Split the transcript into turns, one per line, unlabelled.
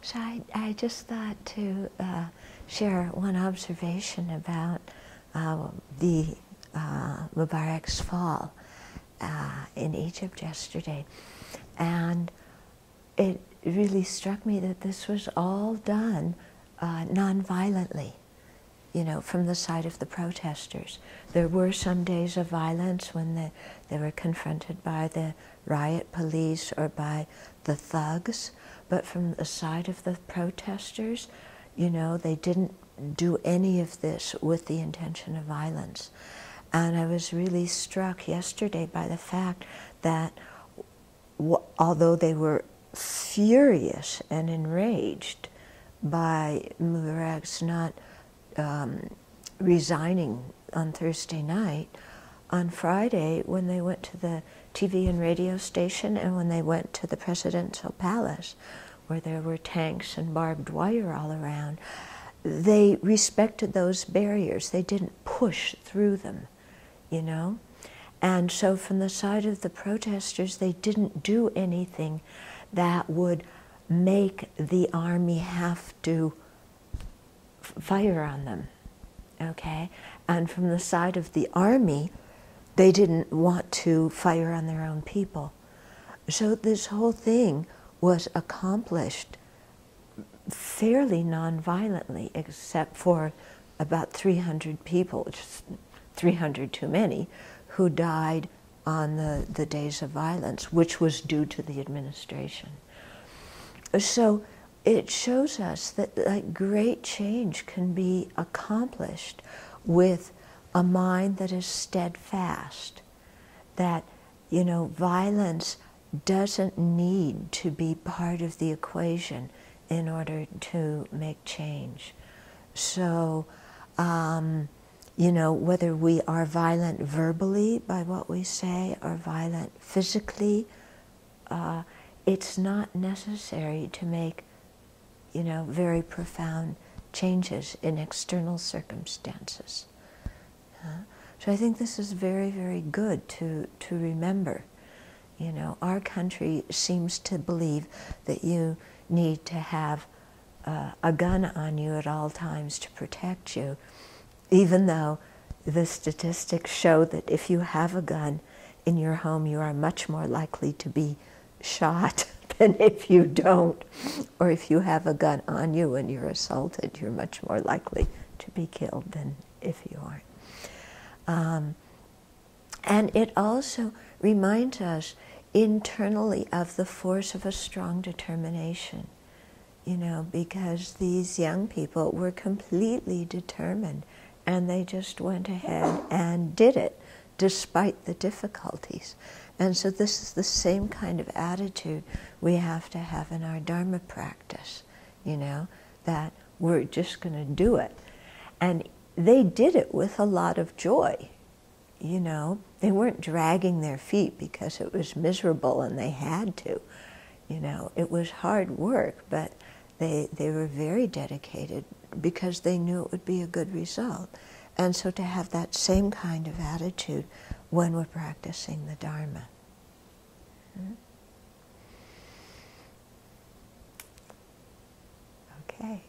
So I just thought to share one observation about the Mubarak's fall in Egypt yesterday. And it really struck me that this was all done non-violently, you know, from the side of the protesters. There were some days of violence when they were confronted by the riot police or by the thugs, but from the side of the protesters, you know, they didn't do any of this with the intention of violence. And I was really struck yesterday by the fact that although they were furious and enraged by Mubarak's not resigning on Thursday night, on Friday when they went to the TV and radio station and when they went to the presidential palace, where there were tanks and barbed wire all around, they respected those barriers. They didn't push through them, you know? And so from the side of the protesters, they didn't do anything that would make the army have to fire on them, okay? And from the side of the army, they didn't want to fire on their own people. So this whole thing was accomplished fairly non-violently, except for about 300 people, which is 300 too many, who died on the days of violence, which was due to the administration. So it shows us that like, great change can be accomplished with a mind that is steadfast, that, you know, violence doesn't need to be part of the equation in order to make change. So, you know, whether we are violent verbally by what we say or violent physically, it's not necessary to make, you know, very profound changes in external circumstances. So I think this is very, very good to remember. You know, our country seems to believe that you need to have a gun on you at all times to protect you, even though the statistics show that if you have a gun in your home, you are much more likely to be shot than if you don't. Or if you have a gun on you and you're assaulted, you're much more likely to be killed than if you aren't. And it also reminds us internally of the force of a strong determination, you know, because these young people were completely determined and they just went ahead and did it despite the difficulties. And so this is the same kind of attitude we have to have in our Dharma practice, you know, that we're just going to do it. And they did it with a lot of joy, you know. They weren't dragging their feet because it was miserable and they had to, you know. It was hard work, but they were very dedicated because they knew it would be a good result. And so to have that same kind of attitude when we're practicing the Dharma. Okay.